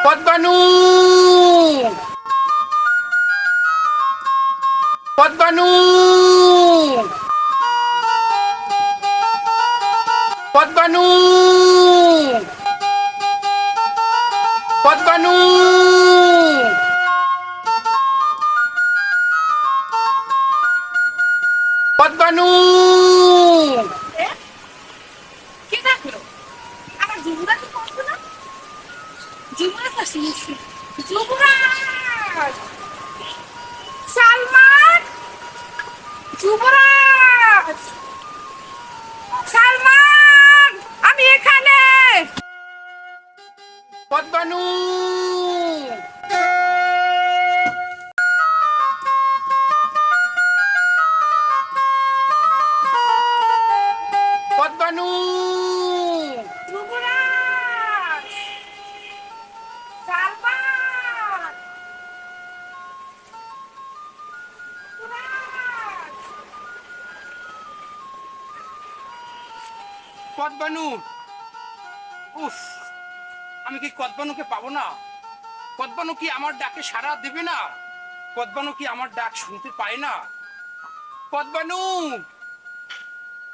পদ্মানু পদ্মানু পদ্মানু পদ্মানু পদ্মানু কে ডাকলো? আমার যুবরাজ কখন না? যুবরাজ আসছে। যুবরাজ! সালমান! যুবরাজ! সালমান! আমি এখানে! পদ্মানু পদ্মানু যুবরাজ! সালমান! যুবরাজ! পদ্মানু উফ, আমি কি কদবানুকে পাবো না? কদবানু কি আমার ডাকে সাড়া দেবে না? কদবানু কি আমার ডাক শুনতে পায় না? কদবানু,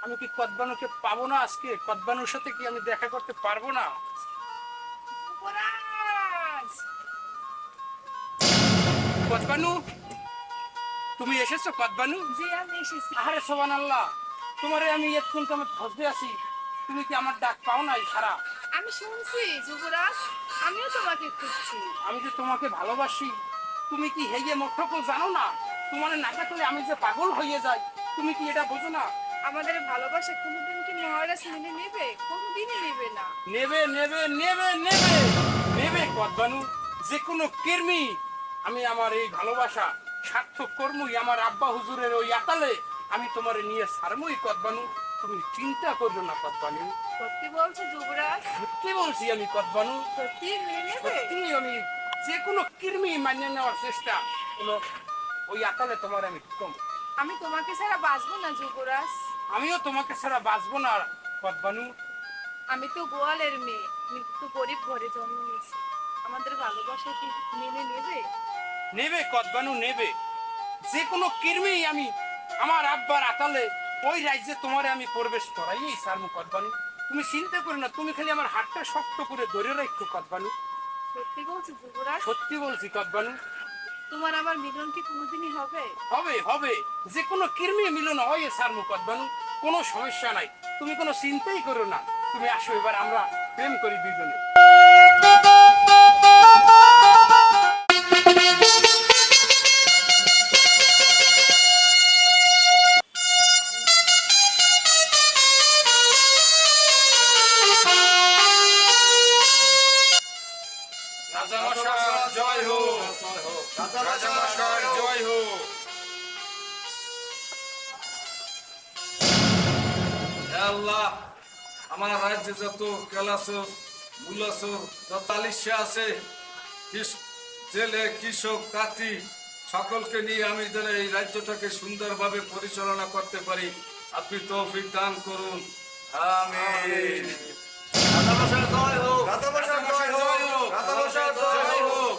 আমি কি কদবানুকে পাবো না আজকে? কদবানুর সাথে কি আমি দেখা করতে পারবো না? যুবরাজ! কদবানু, তুমি এসেছো কদবানু? জি, আমি এসেছি। আরে সুবহানাল্লাহ, তোমারে আমি এতক্ষণ তো আমি খুঁজতে আছি, তুমি কি আমার ডাক পাও নাই সারা? আমি শুনছি যুবরাজ, আমিও তোমাকে খুঁজছি। আমি যে তোমাকে ভালোবাসি, তুমি কি হেয়ে মোটকো জানো না? তোমার না ডাকলে আমি যে পাগল হয়ে যাই, তুমি কি এটা বোঝো না? আমাদের ভালোবাসা কোনোদিন কি মহারাজ মেনে নেবে? কোনোদিনই নেবে না। নেবে নেবে নেবে নেবে নেবে কদবানু, যে কোনো কর্মী আমি আমার এই ভালোবাসা সার্থক কর্মই আমার আব্বা হুজুরের ওই আতালে আমি তোমারে নিয়ে সারমই কদবানু, তুমি চিন্তা করো না কদবানু। সত্যি বলছো যুবরাজ? সত্যি বলছি আমি কদবানু, সত্যি মেনে নেবে? সত্যি আমি যে কোনো কর্মী মানিয়ে নেওয়ার চেষ্টা কোনো ওই আতালে তোমার আমি কম। আমি তোমাকে ছাড়া বাঁচবো না যুবরাজ। আমিও তোমাকে ছাড়া বাঁচবো না কদবানু। আমি তো গোয়ালের মেয়ে, মৃত্যু গরিব ঘরে জন্ম নিয়েছি। আমাদের ভালোবাসা কি মেনে নেবে? নেবে কদবানু নেবে, যে কোনো কর্মী আমি আমার আব্বার আতালে ওই রাজ্যে তোমারে আমি প্রবেশ করাই সারমু কদবানু, তুমি চিন্তা করো না, তুমি খালি আমার হাতটা শক্ত করে ধরে রাখো কদবানু। সত্যি বলছো যুবরাজ? সত্যি বলছি কদবানু। তোমার আমার মিলন কি কোনোদিনই হবে? হবে হবে, যে কোনো কর্মী মিলন হয় সারমু কদবানু, কোনো সমস্যা নাই, তুমি কোনো চিন্তাই করো না, তুমি আসো এবার আমরা প্রেম করি দুইজনে। রাজামশাই জয় হোক, রাজামশাই জয় হোক। হে আল্লাহ, আমার রাজ্যে যত কেলাসর মুলাসর যত আলিশা আছে, জেলে কৃষক তাঁতি সকলকে নিয়ে আমি যেন এই রাজ্যটাকে সুন্দরভাবে পরিচালনা করতে পারি, আপনি তৌফিক দান করুন, আমিন। রাজামশাই জয় হোক, রাজামশাই জয় হোক, রাজামশাই জয় হোক,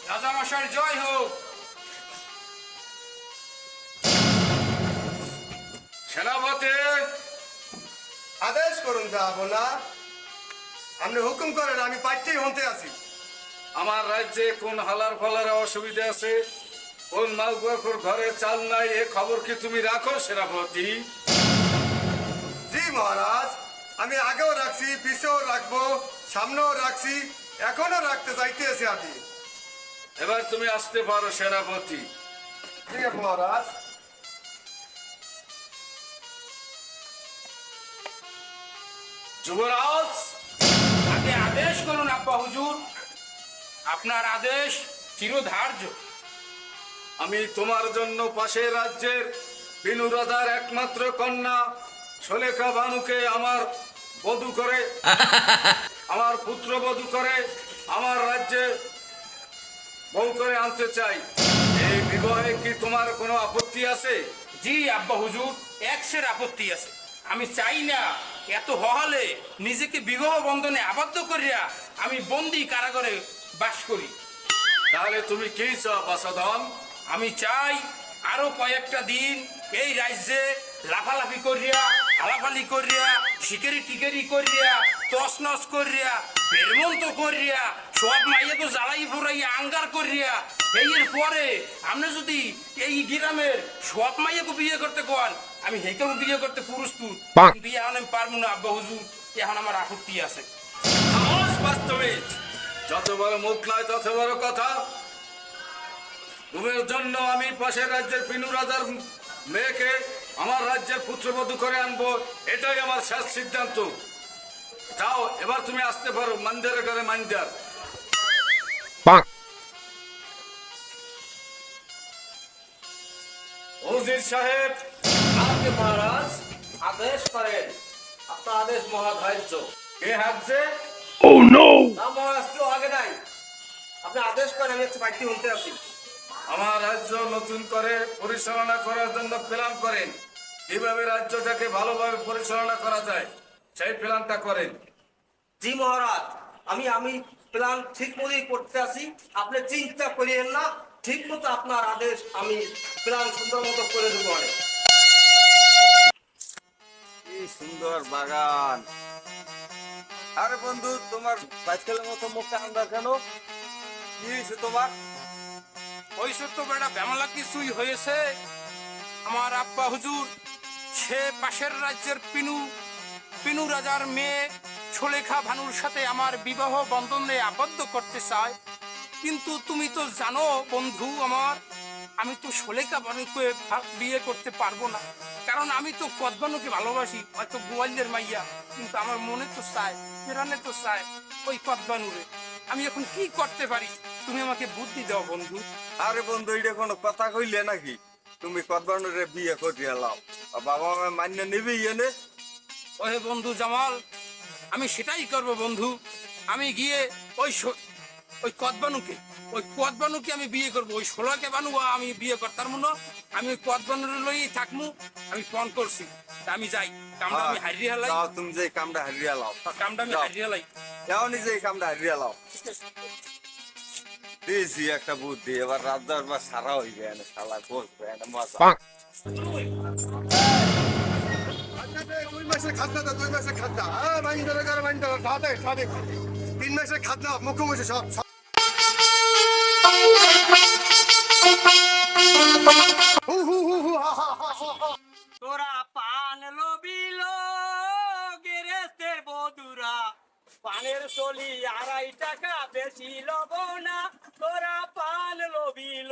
রাজামশাই জয় হোক। সেনাপতি, আদেশ করুন যাব না, আপনি হুকুম করেন, আমি পাইতেই হতে আছি। আমার রাজ্যে কোন হালার ফালার অসুবিধা আছে, কোন মালগুয়ার ঘরে চাল নাই, এ খবর কি তুমি রাখো সেনাপতি? জি মহারাজ, আমি আগেও রাখছি, পিছেও রাখবো, সামনেও রাখছি, এখনো রাখতে চাইতেছি আমি। এবার তুমি আসতে পারো সেনাপতি। ঠিক আছে মহারাজ। যুবরাজ, আগে আদেশ করুন আব্বা হুজুর, আপনার আদেশ চিরধার্য। আমি তোমার জন্য পাশের রাজ্যের বিনু রাজার একমাত্র কন্যা সলেখা বানুকে আমার বধূ করে, আমার পুত্র বধূ করে আমার রাজ্যে বউ করে আনতে চাই। এই বিবাহে কি তোমার কোনো আপত্তি আছে? জি আব্বা হুজুর, একশের আপত্তি আছে। আমি চাই না এত হহালে নিজেকে বিবাহ বন্ধনে আবদ্ধ করিয়া আমি বন্দি কারাগারে বাস করি। তাহলে তুমি কি চাও বাসাধন? আমি চাই আরো কয়েকটা দিন এই রাজ্যে লাফালাফি করিয়া, হালাফালি করিয়া, শিকারি টিকারি করিয়া, তসনস করিয়া, বেরমন্ত করিয়া, সব মাইয়াকে জ্বালাই ফুরাইয়া আঙ্গার করিয়া, এর পরে আপনি যদি এই গ্রামের সব মাইয়াকে বিয়ে করতে কোন, আমি হেকেও বিয়ে করতে প্রস্তুত, কিন্তু এখন আমি পারবো না আব্বা হুজুর, এখন আমার আপত্তি আছে। খামোশ বাস্তবিক, যত বড় মুখ নয় তত বড় কথা। তোমার জন্য আমি পাশের রাজ্যের পিনু রাজার মেয়েকে আমার রাজ্যের পুত্রবধূ করে আনবো, এটাই আমার শেষ সিদ্ধান্ত। যাও, এবার তুমি আসতে পারো মন্দিরে ঘরে মন্দির। ওজির সাহেব। আগে মহারাজ আদেশ করেন, আপনার আদেশ মহাধার্য। কে হাঁটছে? না মহারাজ, কেউ আগে নাই, আপনি আদেশ করেন, আমি একটু বাড়িতে উঠতে আছি। আমার রাজ্য নতুন করে পরিচালনা করার জন্য প্ল্যান করেন। কিভাবে রাজ্যটাকে ভালোভাবে পরিচালনা করা যায় সেই প্ল্যানটা করেন। জি মহারাজ, আমি প্ল্যান ঠিক মতোই করতে আছি, আপনি চিন্তা করিয়েন না, ঠিক মতো আপনার আদেশ আমি প্ল্যান সুন্দর মতো করে দেবো। কি সুন্দর বাগান। আরে বন্ধু, তোমার বাইকেলের মতো মুখটা আন্দা কেন? কি হয়েছে তোমার? ওই সত্য বেটা বেমালা কিছুই হয়েছে। আমার আব্বা হুজুর সে পাশের রাজ্যের পিনু রাজার মেয়ে সুলেখা ভানুর সাথে আমার বিবাহ বন্ধনে আবদ্ধ করতে চায়, কিন্তু তুমি তো জানো বন্ধু আমার, আমি তো সুলেখা ভানুকে বিয়ে করতে পারবো না, কারণ আমি তো কদবানুকে ভালোবাসি, হয়তো গোয়ালদের মাইয়া, কিন্তু আমার মনে তো চায়, ফেরানে তো চায় ওই কদবানুরে। আমি এখন কি করতে পারি, তুমি আমাকে বুদ্ধি দাও বন্ধু। আরে বন্ধু, এটা কোনো কথা কইলে নাকি? তুমি কদবানুরে বিয়ে করিয়া লাও, বাবা মা মান্য নিবি এনে। ওহে বন্ধু জামাল, আমি সেটাই করব বন্ধু। আমি গিয়ে ওই কদবানুকে আমি বিয়ে করব, ওই ষোলাকে বানু আমি বিয়ে করতাম না, আমি ওই কদবানুর লই থাকমু। আমি ফোন করছি, তা আমি যাই, কামটা আমি হারিয়ে হেলাই, যাও, তুমি যে কামটা হারিয়া লাও, কামটা আমি যাও। হারিয়ে হেলাই। যাও, নিজে এই কামটা হারিয়া লাও। দিয়েছি একটা বুদ্ধি, এবার রাত দরবার সারা হইবে, এনে শালা বলবে, এনে মজা। দুই মাসের খাজনা তো 2 মাসের খাজনা। মাইন্ডারে ঘরে মাইন্ডারে সাথে 3 মাসের খাজনা মুখোমুখি সব। হু হু হু হু হা হা হা হা। তোরা পান লবিল গেরেস্তের বধুরা, পানের চলি 2.5 টাকা বেশি লব না, তোরা পান লবিল।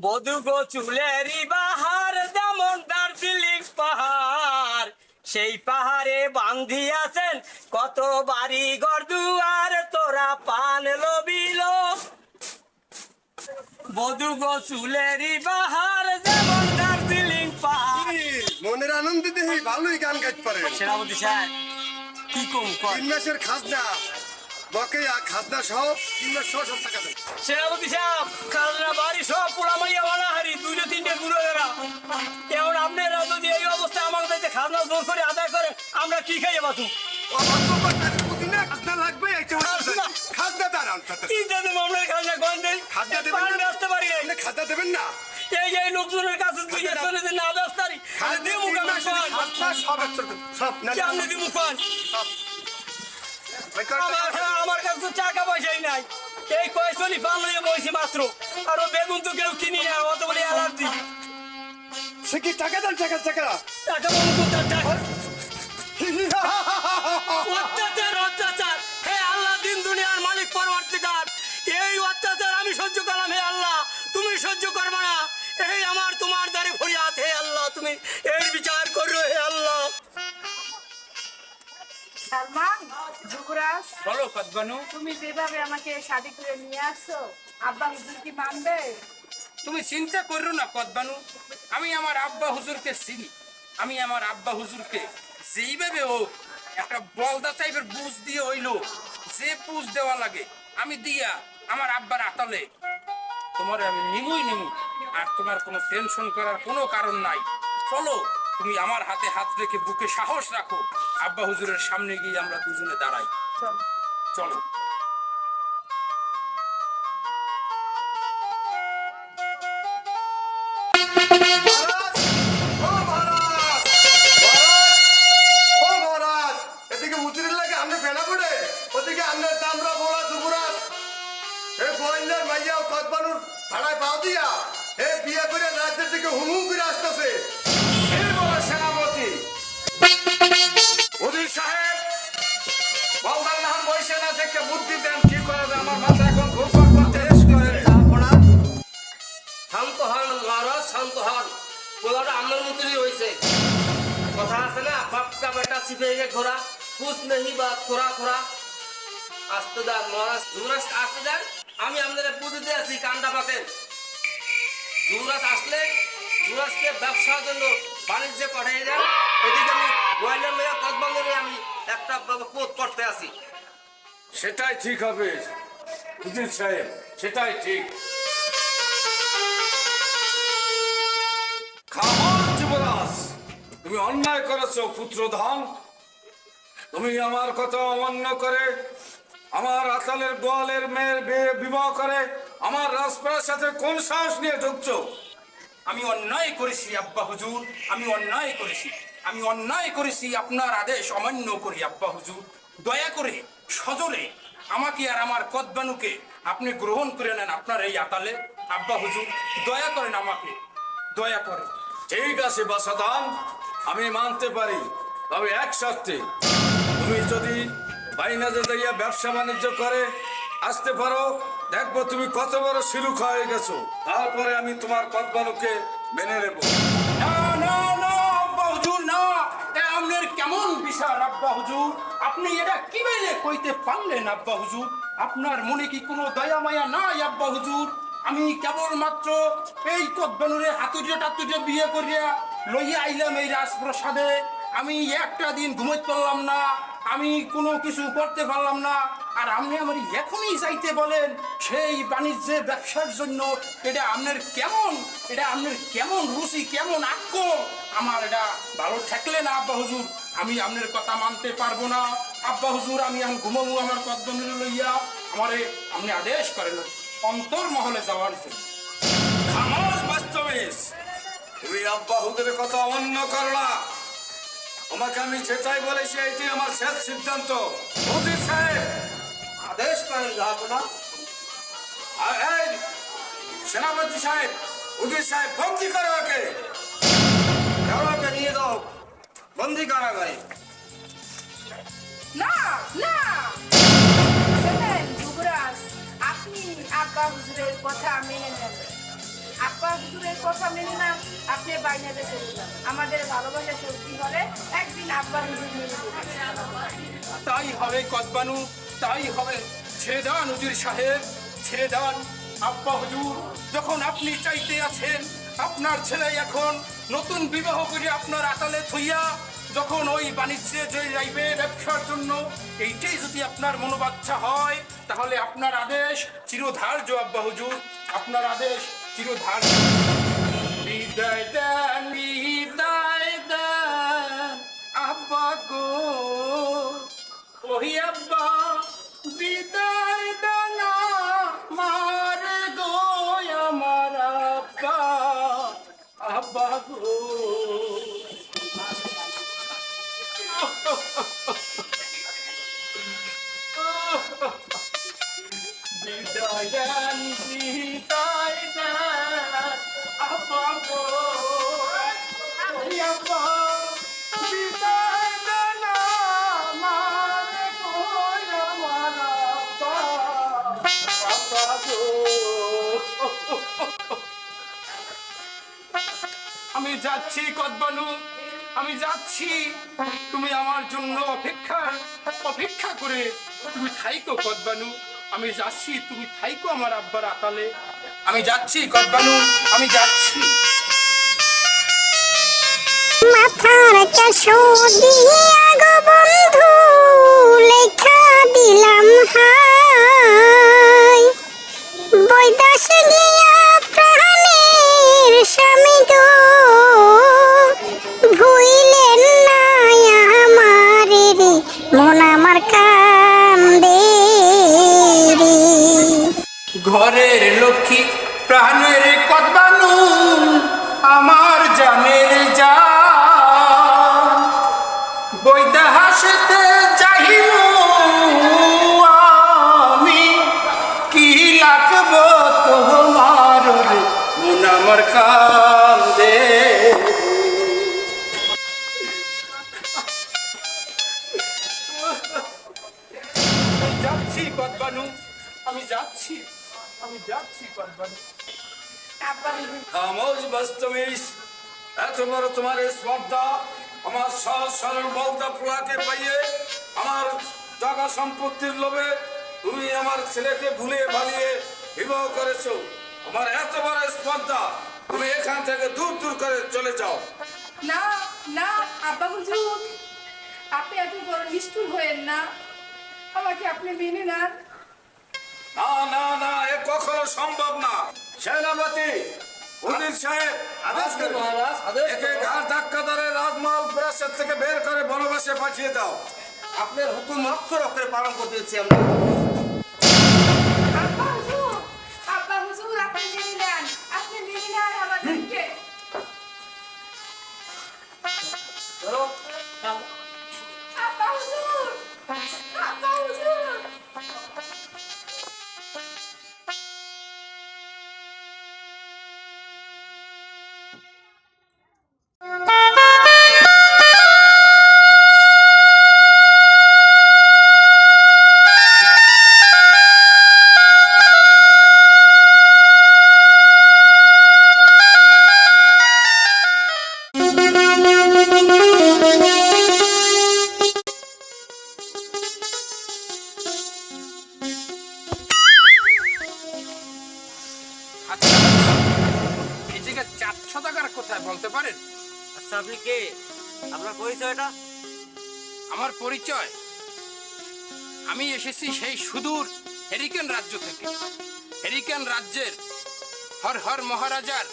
বধু গো চুলেরি বাহার যেমন দার্জিলিং পাহাড়, সেই পাহাড়ে বান্ধি আছেন কত বাড়ি ঘর দুয়ার, তোরা পান লবিল। বধু গো চুলেরি বাহার যেমন দার্জিলিং পাহাড়। মনের আনন্দে দেহি ভালোই গান গাইতে পারে। সেনাপতি সাহেব কি কম কর? 3 মাসের খাজনা বকেয়া, খাজনা সহ 3 মাস সহ সব টাকা দেয়। সেনাপতি সাহেব খাজনা বাড়ি সব পোড়া মাইয়া বানা হারি 2-3টে গুঁড়ো এরা। এখন আপনারা যদি এই অবস্থায় আমার কাছে খাজনা জোর করে আদায় করে, আমরা কি খাইয়ে বাঁচু? অবাধ্য কথা বুঝি না, খাজনা লাগবে এইটা হচ্ছে খাজনা দাঁড়ান। কি জানে মামলার খাজনা গন্ধে খাজনা দেবেন পান না? ব্যস্ত পারি নাই। আপনি খাজনা দেবেন না? এই লোকজনের কাছে তুই চলে যে না ব্যস্ত পারি খাজনা দিমু 3 মাসের কাম খাজনা সব একশো সব না কেমনে দিমু পান? সব। ওই কয়টা আমার কাছে তো টাকা পয়সাই নাই, এই কয়েকজনই পান লইয়া বসে মাত্র, আরো বেগুন তো কেউ কিনি না, অত বলে অ্যালার্জি। সে কি টাকা দেন টাকা টাকা টাকা বলুন কোথায় টাকা? অত্যাচার অত্যাচার, হে আল্লাহ দিন দুনিয়ার মালিক পরবর্তীকার, এই অত্যাচার আমি সহ্য করলাম, হে আল্লাহ তুমি সহ্য করবে না, এই আমার তোমার দ্বারে ফরিয়াদ, হে আল্লাহ তুমি এর বিচার করো, হে আল্লাহ। সালমান, যুবরাজ, বলো কদবানু, তুমি যেভাবে আমাকে শাদি করে নিয়ে আসছো, আব্বা হুজুর কি মানবে? তুমি চিন্তা করো না কদবানু, আমি আমার আব্বা হুজুরকে চিনি। আমি আমার আব্বা হুজুরকে যেইভাবে হোক একটা বলদা টাইপের বুঝ দিয়ে হইলো, যে বুঝ দেওয়া লাগে আমি দিয়া আমার আব্বার আতালে তোমার আমি নিমু। আর তোমার কোনো টেনশন করার কোনো কারণ নাই। চলো, তুমি আমার হাতে হাত রেখে বুকে সাহস রাখো, আব্বা হুজুরের সামনে গিয়ে আমরা দুজনে দাঁড়াই। চলো। চলো। এ গোয়াইন্দার মাইয়া ও কদবানুর ভাড়ায় পাও দিয়া এ বিয়ে করে রাজ্যের দিকে হুমুম করে আসতেছে। এই বলে সেনাপতি উজির সাহেব বলদার নাম বসে না থেকে বুদ্ধি দেন কি করে যে আমার মাথা এখন ঘুরপাক করতে এস করে শান্ত হন মহারাজ, শান্ত হন। পোলাটা আমার মতনই হয়েছে। কথা আছে না, বাপ কা বেটা সিপেগে ঘোরা, কুছ নেই বা থোড়া থোড়া। আসতে দেন মহারাজ, যুবরাজ আসতে দেন। আমি আপনাদের বুদ্ধিতে আছি, কান্ডা পাতেন। যুবরাজ আসলে যুবরাজকে ব্যবসার জন্য বাণিজ্যে পাঠিয়ে দেন। এদিকে আমি গোয়ালিয়র মেয়া কদবন্দরে আমি একটা পোত করতে আছি। সেটাই ঠিক হবে উজির সাহেব, সেটাই ঠিক। খামোশ যুবরাজ, তুমি অন্যায় করেছো পুত্রধন। তুমি আমার কথা অমান্য করে আমার আতালের গোয়ালের মেয়ের বিয়ে বিবাহ করে আমার রাজপ্রাসাদের কোন সাহস নিয়ে ঢুকছো? আমি অন্যায় করেছি আব্বা হুজুর, আমি অন্যায় করেছি, আমি অন্যায় করেছি। আপনার আদেশ অমান্য করি আব্বা হুজুর। দয়া করে সজলে আমাকে আর আমার কদবানুকে আপনি গ্রহণ করে নেন আপনার এই আতালে। আব্বা হুজুর দয়া করেন আমাকে, দয়া করেন। ঠিক আছে বাসাদান, আমি মানতে পারি, তবে এক শর্তে। তুমি যদি বাইনাতে যাইয়া ব্যবসা বাণিজ্য করে আসতে পারো, দেখবো তুমি কত বড় শিলুক হয়ে গেছো। তারপরে আমি তোমার কদবানুকে মেনে নেব। না না না আব্বা হুজুর, না। এ আপনার কেমন বিচার আব্বা হুজুর? আপনি এটা কি বেলে কইতে পারলেন আব্বা হুজুর? আপনার মনে কি কোনো দয়া মায়া নাই আব্বা হুজুর? আমি কেবলমাত্র এই কদবানুরে হাতুড়ে টাতুড়ে বিয়ে করিয়া লইয়া আইলাম এই রাজপ্রাসাদে। আমি একটা দিন ঘুমাইতে পারলাম না, আমি কোনো কিছু করতে পারলাম না। আর আপনি আমার এখনই যাইতে বলেন সেই বাণিজ্যে ব্যবসার জন্য। এটা আপনার কেমন, এটা আপনার কেমন রুচি, কেমন আক্য? আমার এটা ভালো ঠেকলে না আব্বা হুজুর। আমি আপনার কথা মানতে পারবো না আব্বা হুজুর। আমি এখন ঘুমাবো আমার কদবানুরে লইয়া। আমারে আপনি আদেশ করেন অন্তর মহলে যাওয়ার জন্য। খামোশ বাস্তবিস, তুমি আব্বা হুজুরের কথা অমান্য করো না। তোমাকে আমি যেটাই বলেছি এটি আমার শেষ সিদ্ধান্ত। উজির সাহেব আদেশ করেন জাহাপনা। আর এই সেনাপতি সাহেব, উজির সাহেব বন্দি করো ওকে। আমাকে নিয়ে যাও বন্দি কারাগারে। না না, শোনেন যুবরাজ, আপনি আব্বা হুজুরের কথা মেনে নেন। আব্বা হুজুরের কথা মেনে না, আপনি বাইনাতে চলে যান। আমাদের ভালোবাসা সত্যি হলে একদিন আব্বা হুজুর মেনে নেবেন। তাই হবে কদবানু, তাই হবে। ছেড়ে দেন উজির সাহেব, ছেড়ে দেন। আব্বা হুজুর যখন আপনি চাইতে আছেন আপনার ছেলে এখন নতুন বিবাহ করে আপনার আতালে থইয়া যখন ওই বাণিজ্যে যে যাইবে ব্যবসার জন্য, এইটাই যদি আপনার মনোবাচ্ছা হয় তাহলে আপনার আদেশ চিরধার্য আব্বা হুজুর, আপনার আদেশ চিরধার্য। বিদায় দেন, বিদায় দেন আব্বা গো, ওহি আব্বা বিদায় দেন আমার গো, আমার আব্বা, আব্বা গো। বিদায় দেন, বিদায় দেন আব্বা গো, ওহি আব্বা বিদায় দেন আমার গো, আমার আব্বা, আব্বা গো। আমি যাচ্ছি কদবানু, আমি যাচ্ছি। তুমি আমার জন্য অপেক্ষা করে তুমি থাইকো কদবানু। আমি যাচ্ছি, তুমি থাইকো আমার আব্বার আতালে। আমি যাচ্ছি কদবানু, আমি যাচ্ছি। মাথার চাষো দিয়া গো বন্ধু লেখা দিলাম হাই, বৈদাস গিয়া প্রাণের স্বামী গো, ভুইলেন না আমারে রে, মন আমার কান্দে রে। ঘরের লক্ষ্মী প্রাণের কদবানু আমার জানের জান, বৈদা হাসতে যাইব আমি কি আমার কান্দে। আমি যাচ্ছি কদবানু, আমি যাচ্ছি, আমি যাচ্ছি কদবানু। আব্বা হুজুর খামোশ বাস্তবিস, এত বড় তোমার এই স্পর্ধা, আমার সহজ সরল বলদা পোলাকে পাইয়ে আমার জায়গা সম্পত্তির লোভে তুমি আমার ছেলেকে ভুলিয়ে ভালিয়ে বিবাহ করেছো। আমার এত বড় স্পর্ধা, তুমি এখান থেকে দূর দূর করে চলে যাও। না না আব্বা হুজুর, আপনি এত বড় নিষ্ঠুর হয়েন না, আমাকে আপনি মেনে নেন। না না না, এ কখনো সম্ভব না। সেনাপতি, উজির সাহেব, আদেশ করুন। মহারাজ আদেশ একে করুন। ঘাট ধাক্কা ধরে রাজমহল প্রাসাদ থেকে বের করে বনবাসে পাঠিয়ে দাও। আপনার হুকুম অক্ষর অক্ষরে পালন করতেছি আমরা। আব্বা হুজুর, আব্বা হুজুর, আপনি মেনে নেন, আপনি মেনে নেন আমাদেরকে। ধরো, আব্বা হুজুর, আব্বা হুজুর। আচ্ছা, এই জায়গায় 400 টাকার কোথায় বলতে পারেন? আচ্ছা আপনি কে? আপনার পরিচয়টা? আমার পরিচয়, আমি এসেছি সেই সুদূর হেরিকেন রাজ্য থেকে। হেরিকেন রাজ্যের হর হর মহারাজার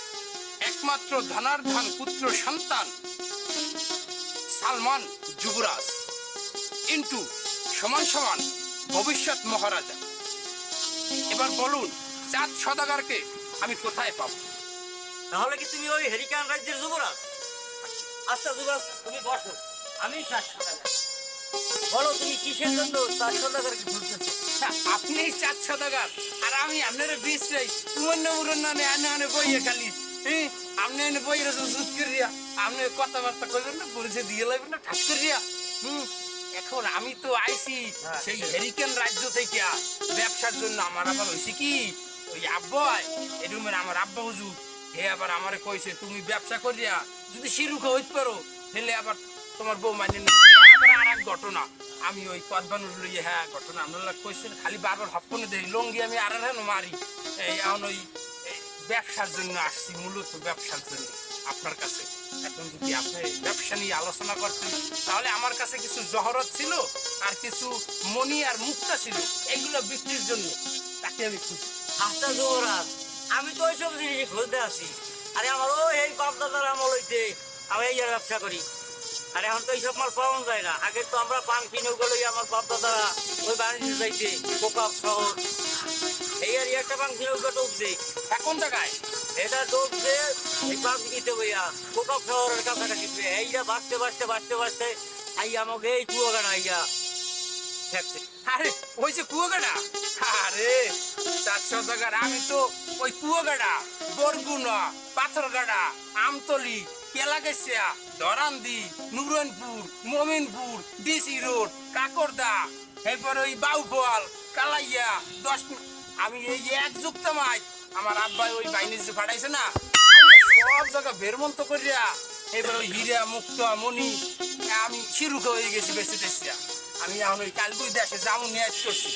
একমাত্র ধনার্ধন পুত্র সন্তান সালমান যুবরাজ ইন্টু সমান সমান ভবিষ্যৎ মহারাজা। এবার বলুন, 4 সদাগরকে আমি কোথায় পাবো? তাহলে কি তুমি ওই হেরিকান রাজ্যের যুবরাজ? আচ্ছা যুবরাজ, তুমি বসো, আমি 400 টাকা। বলো তুমি কিসের জন্য 400 টাকার কি খুঁজতেছো? আপনি 4 সদাগর আর আমি আপনার বিশ রে তুমন্য মুরন্ন নে আনে আনে বইয়ে খালি আপনি এনে বইয়ে সুদ করিয়া আপনি কথাবার্তা করবেন না, পরিচয় দিয়ে লাগবেন না ঠাস করিয়া। এখন আমি তো আইছি সেই হেরিকেন রাজ্য থেকে ব্যবসার জন্য। আমার আবার হয়েছে কি, ওই আব্বাই এই রুমের আমার আব্বা হুজুর, হে আবার আমারে কইছে তুমি ব্যবসা করিয়া যদি শিরুখা হইতে পারো তাহলে আবার তোমার বউ মানে আবার আর এক ঘটনা। আমি ওই কদবানুর লইয়ে, হ্যাঁ ঘটনা আপনারা কইছেন, খালি বারবার হপনে দেই লঙ্গি আমি আর হেন মারি। এই এখন ওই ব্যবসার জন্য আসছি, মূলত ব্যবসার জন্য আপনার কাছে। এখন যদি আপনি ব্যবসা নিয়ে আলোচনা করতেন তাহলে আমার কাছে কিছু জহরত ছিল আর কিছু মণি আর মুক্তা ছিল, এগুলো বিক্রির জন্য তাকে আমি খুঁজি। আচ্ছা যুবরাজ, আমি তো ওইসব জিনিস খুঁজতে আসি। আরে আমার ওই এই বাপদাদার আমল হইতে আমি এই ব্যবসা করি। আর এখন তো এইসব মাল পাওয়া যায় না। আগে তো আমরা পান কিনে গেলে আমার বাপদাদারা ওই বাণিজ্য যাইতে কোকাপ শহর এই আর একটা পান কিনে ডুবছে। এখন জায়গায় এটা ডুবছে এই পান কিনতে বইয়া কোকাপ শহরের কাছাকাছি। এইটা বাঁচতে বাঁচতে বাঁচতে বাঁচতে আই আমাকে এই কুয়াগাড়া আইয়া ঠেকছে। আরে ওই যে কুয়াগাড়া, আরে 4 সদাগর, আমি তো ওই কুয়াগাড়া, বরগুনা, পাথরগাড়া, আমতলি, কেলাগেছিয়া, ধরান্দি, নুরনপুর, মমিনপুর, ডিসি রোড, কাকরদা, এরপর ওই বাউফল, কালাইয়া 10 আমি এই এক যুক্তমাই আমার আব্বাই ওই বাইনিজ ফাটাইছে না, আমি সব জায়গা বেরমন্ত করিয়া এবার ওই হীরা মুক্তা মণি আমি শিরুখা হয়ে গেছি বেশি টেসিয়া। আমি এখন ওই কালগুই দেশে যেমন নিয়ে করছি,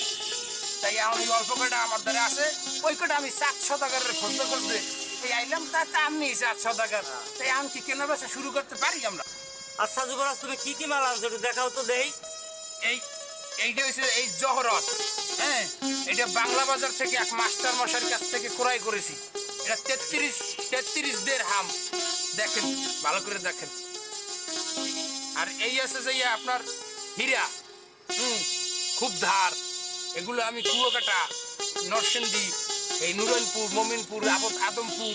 তাই এখন ওই অল্প কটা আমার দ্বারা আছে, ওই কটা আমি 4 সদাগরের খুঁজতে খুঁজতে এই আইলাম। তা আমি 4 সদাগর, তাই আমি কি কেনা বেচা শুরু করতে পারি আমরা। আচ্ছা যুবরাজ, তুমি কি কি মাল আনছো একটু দেখাও তো দেই। এইটা হচ্ছে এই জহরত, হ্যাঁ এটা বাংলা বাজার থেকে এক মাস্টার মশাইয়ের কাছ থেকে ক্রয় করেছি। এটা 33 দিরহাম, দেখেন ভালো করে দেখেন। আর এই আছে যে আপনার হীরা, খুব ধার, এগুলো আমি কুয়াকাটা, নরসিংদী, এই নুরনপুর, মমিনপুর, আদমপুর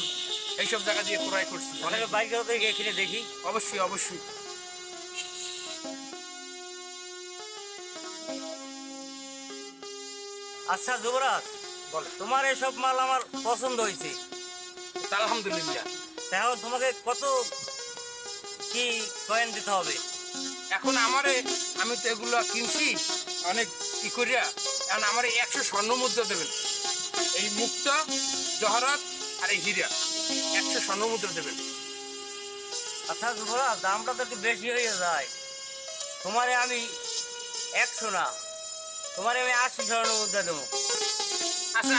এইসব জায়গা দিয়ে ক্রয় করছি। অনেক বাইক থেকে এখানে দেখি। অবশ্যই অবশ্যই। আচ্ছা যুবরাজ, বলে তোমার এসব মাল আমার পছন্দ হয়েছে। আলহামদুলিল্লাহ। এখন তোমাকে কত কি কয়েন দিতে হবে? এখন আমি তো এগুলো কিনছি অনেক ই করিয়া, এখন আমার 100 স্বর্ণ মুদ্রা দেবেন। এই মুক্তা, জহরাত আর এই হীরা 100 স্বর্ণ মুদ্রা দেবেন। আচ্ছা যুবরাজ, দামটা তো একটু বেশি হয়ে যায়। তোমারে আমি 100 না, তোমারে আমি 80 স্বর্ণ মুদ্রা দেবো। আচ্ছা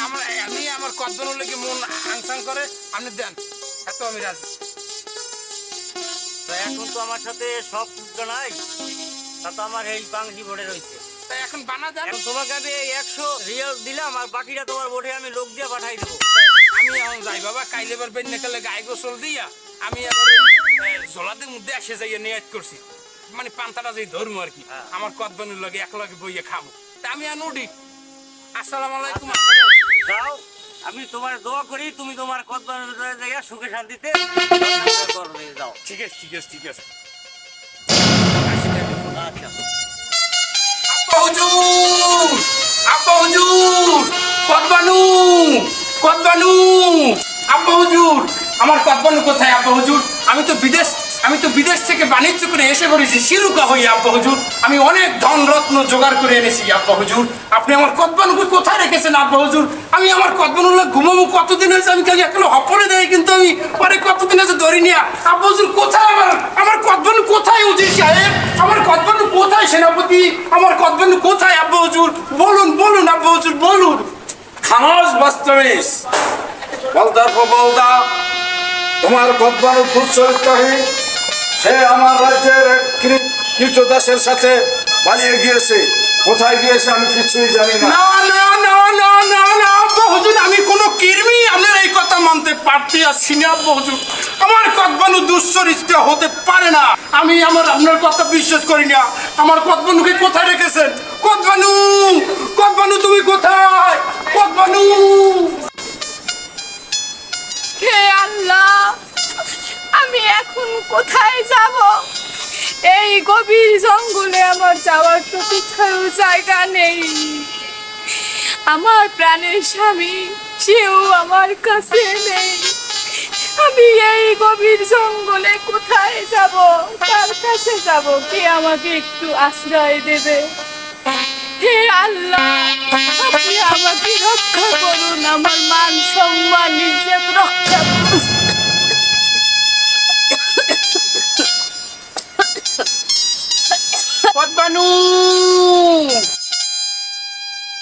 আমি আমার কদবের লেগে মন আংসাং করে আপনি দেন, এত আমি রাজি। তো এখন তো আমার সাথে সব মুদ্রা নাই, তা তো আমার এই বাংশি বোর্ডে রয়েছে। তাই এখন বানা দেন। এখন তোমাকে আমি এই 100 রিয়াল দিলাম, আর বাকিটা তোমার বোর্ডে আমি লোক দিয়ে পাঠাই দেবো। আমি এখন যাই বাবা, কাইলে এবার বেন নেকালে গায়ে গোসল দিয়া আমি এবার জলাদের মধ্যে এসে যাইয়া নিয়াত করছি, মানে পান্তাটা যে ধরবো আর কি, আমার কদবের লগে একলগে বইয়ে খাবো। তা আমি আর উঠি। আসসালামু আলাইকুম। যাও, আমি তোমার দোয়া করি তুমি তোমার কদবের জায়গা সুখে শান্তিতে করবে। যাও। ঠিক আছে ঠিক আছে ঠিক আছে। আচ্ছা। আব্বা হুজুর, আব্বা হুজুর, কদবানু, কদবানু, আব্বা হুজুর, আমার কদবানু কোথায় আব্বা হুজুর? আমি তো বিদেশ থেকে বাণিজ্য করে এসে পড়েছি শিরুকা হই আব্বা হুজুর। আমি অনেক ধন রত্ন জোগাড় করে এনেছি আব্বা হুজুর। আপনি আমার কদবানুকে কোথায় রেখেছেন আব্বা হুজুর? আমি আমার কদবানুর ঘুমাবো কতদিন হয়েছে, আমি খালি এখনো হপরে দেয়, কিন্তু আমি পরে কতদিন হয়েছে ধরি নিয়া। আব্বা হুজুর কোথায় আমার কদবানু কোথায় উজির সাহেব? আমার কদবানু কোথায় সেনাপতি? আমার কদবানু কোথায় আব্বা হুজুর? বলুন বলুন আব্বা হুজুর বলুন। খামোশ বাস্তবিস, বলদা বলদা, তোমার কদবানু দুশ্চরিত্রহীন, সে আমার রাজ্যের কৃতদাসের সাথে পালিয়ে গিয়েছে। কোথায় গিয়েছে আমি কিছুই জানি না। না না না না না না আব্বা হুজুর, আমি কোনো কর্মী আপনার এই কথা মানতে পারতে আসছি না আব্বা হুজুর। আমার কদবানু দুশ্চরিত্র হতে পারে না। আমি আপনার কথা বিশ্বাস করি না। আমার কদবানুকে কোথায় রেখেছেন? কদবানু, কদবানু তুমি কোথায়? কদবানু। হে আল্লাহ, আমি এখন কোথায় যাব? এই গভীর জঙ্গলে আমার যাওয়ার তো কোথাও জায়গা নেই। আমার প্রাণের স্বামী সেও আমার কাছে নেই। আমি এই গভীর জঙ্গলে কোথায় যাব? কার কাছে যাব? কে আমাকে একটু আশ্রয় দেবে? হে আল্লাহ, আপনি আমাকে রক্ষা করুন, আমার মান সম্মান ইজ্জত রক্ষা করুন। কদবানু,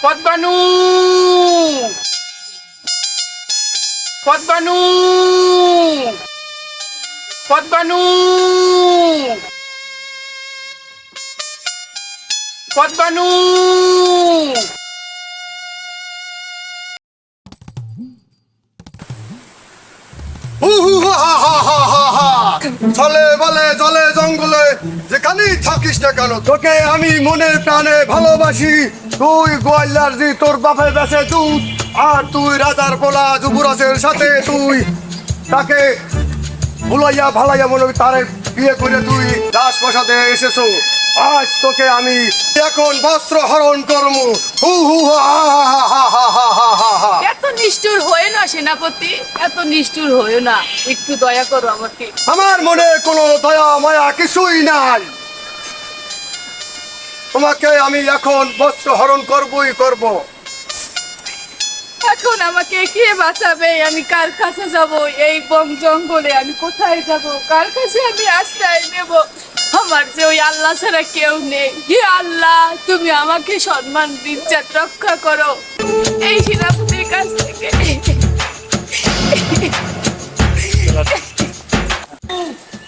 কদবানু, কদবানু, কদবানু, কদবানু। চলে বলে জলে জঙ্গলে যেখানেই থাকিস না কেন, তোকে আমি মনের প্রাণে ভালোবাসি। তুই গোয়াল্লার জি, তোর বাপে বেঁচে দুধ, আর তুই রাজার পোলা যুবরাজের সাথে তুই তাকে ভুলাইয়া ভালাইয়া মনে করি তারে বিয়ে করে তুই রাজপ্রাসাদে এসেছো। আজ তোকে আমি এখন বস্ত্র হরণ করবো। হু হু হা হা হা হা হা হা হা হা। এত নিষ্ঠুর হয়ে না সেনাপতি, এত নিষ্ঠুর হয়ে না, একটু দয়া করো আমাকে। আমার মনে কোনো দয়া মায়া কিছুই নাই। তোমাকে আমি এখন বস্ত্র হরণ করবই করব। এখন আমাকে কে বাঁচাবে? আমি কার কাছে যাব? এই বন জঙ্গলে আমি কোথায় যাব? কার কাছে আমি আশ্রয় নেব? আমার যে ওই আল্লাহ ছাড়া কেউ নেই। হে আল্লাহ, তুমি আমাকে সম্মান ইজ্জত রক্ষা করো এই সেনাপতির কাছ থেকে।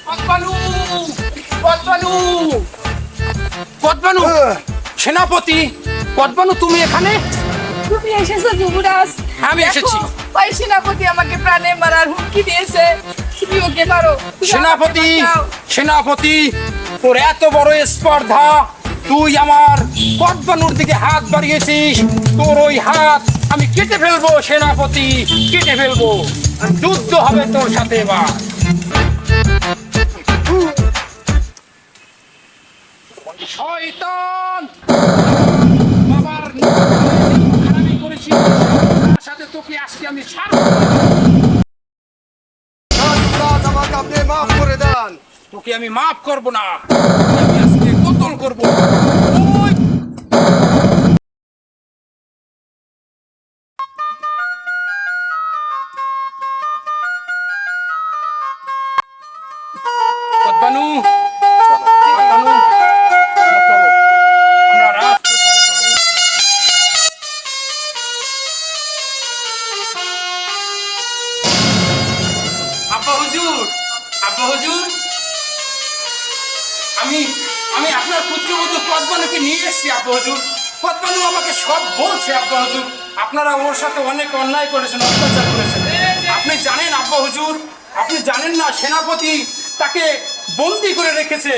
কদবানু, কদবানু, কদবানু, সেনাপতি কদবানু, তুমি এখানে? তুমি এসেছো যুবরাজ? আমি এসেছি। দেখো, ওই সেনাপতি আমাকে প্রাণে মারার হুমকি দিয়েছে। তুমি ওকে মারো। তুমি সেনাপতি, আমাকে বাঁচাও। সেনাপতি, তোর এত বড় স্পর্ধা, তুই আমার কদবানুর দিকে হাত বাড়িয়েছিস। তোর ওই হাত আমি কেটে ফেলবো সেনাপতি, কেটে ফেলবো। যুদ্ধ হবে তোর সাথে এবার। শয়তান, বাবার খারাপি করেছি, তার সাথে তোকে আজকে আমি ছাড়বো না। মাফ করে দেন। তোকে আমি মাফ করব না, আমি আজকে কতল করব। ওই পদ্মানু, পদ্মানু, আমরা রাজপ্রাসাদে চলি। আব্বা হুজুর, আব্বা হুজুর, আমি আমি আপনার পুত্রবধূ পদ্মানুকে নিয়ে এসেছি আব্বা হুজুর। পদ্মানু আমাকে সব বলছে আব্বা হুজুর। আপনারা ওর সাথে অনেক অন্যায় করেছেন, অত্যাচার করেছেন। আপনি জানেন আব্বা হুজুর, আপনি জানেন না সেনাপতি তাকে বন্দি করে রেখেছে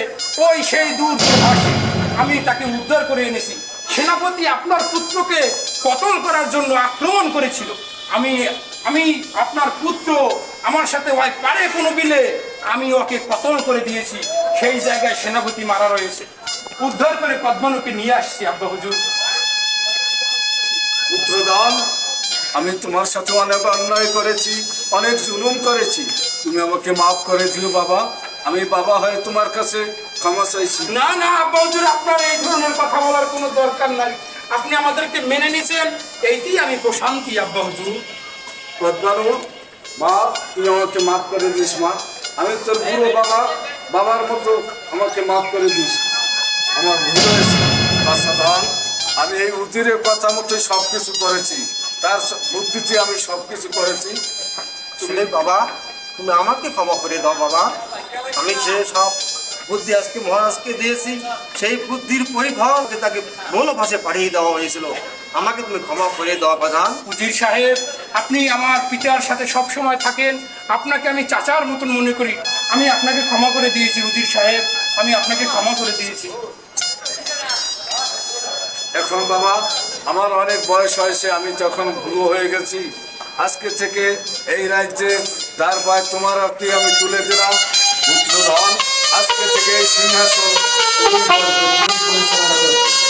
ওই সেই দূর প্রবাসে। আমি তাকে উদ্ধার করে এনেছি। সেনাপতি আপনার পুত্রকে কতল করার জন্য আক্রমণ করেছিল। আমি আমি আপনার পুত্র আমার সাথে ওই পারে কোনো বিলে আমি ওকে কতল করে দিয়েছি। সেই জায়গায় সেনাপতি মারা রয়েছে। উদ্ধার করে পদ্মানুকে নিয়ে আসছি আব্বা হুজুর। পুত্রদান, আমি তোমার সাথে অনেক অন্যায় করেছি, অনেক জুলুম করেছি, তুমি আমাকে মাফ করে দিও বাবা। আমি বাবা হয়ে তোমার কাছে ক্ষমা চাইছি। না না আব্বা হুজুর, আপনার এই ধরনের কথা বলার কোনো দরকার নাই। আপনি আমাদেরকে মেনে নিয়েছেন, এইতেই আমি প্রশান্তি আব্বা হুজুর। পদ্মানু, মা তুই আমাকে মাফ করে দিস মা। আমি তোর বুড়ো বাবা, বাবার মতো আমাকে মাফ করে দিস। আমার ভুল হয়েছে বাসাদান, আমি এই উজিরের কথা মতো সব কিছু করেছি, তার বুদ্ধিতে আমি সব কিছু করেছি। ছেলে বাবা, তুমি আমাকে ক্ষমা করে দাও বাবা। আমি যে সব বুদ্ধি আজকে মহারাজকে দিয়েছি, সেই বুদ্ধির পরিফল তাকে মনোভাষে পাঠিয়ে দেওয়া হয়েছিল। আমাকে তুমি ক্ষমা করে দাও বাজান। উজির সাহেব, আপনি আমার পিতার সাথে সব সময় থাকেন, আপনাকে আমি চাচার মতন মনে করি। আমি আপনাকে ক্ষমা করে দিয়েছি উজির সাহেব, আমি আপনাকে ক্ষমা করে দিয়েছি। এখন বাবা আমার অনেক বয়স হয়েছে, আমি তখন বুড়ো হয়ে গেছি। আজকে থেকে এই রাজ্যে দারবার তোমার হাতে আমি তুলে দিলাম। পুত্রধন, আজকে থেকে এই সিংহাসন তুমি পরিচালনা করো।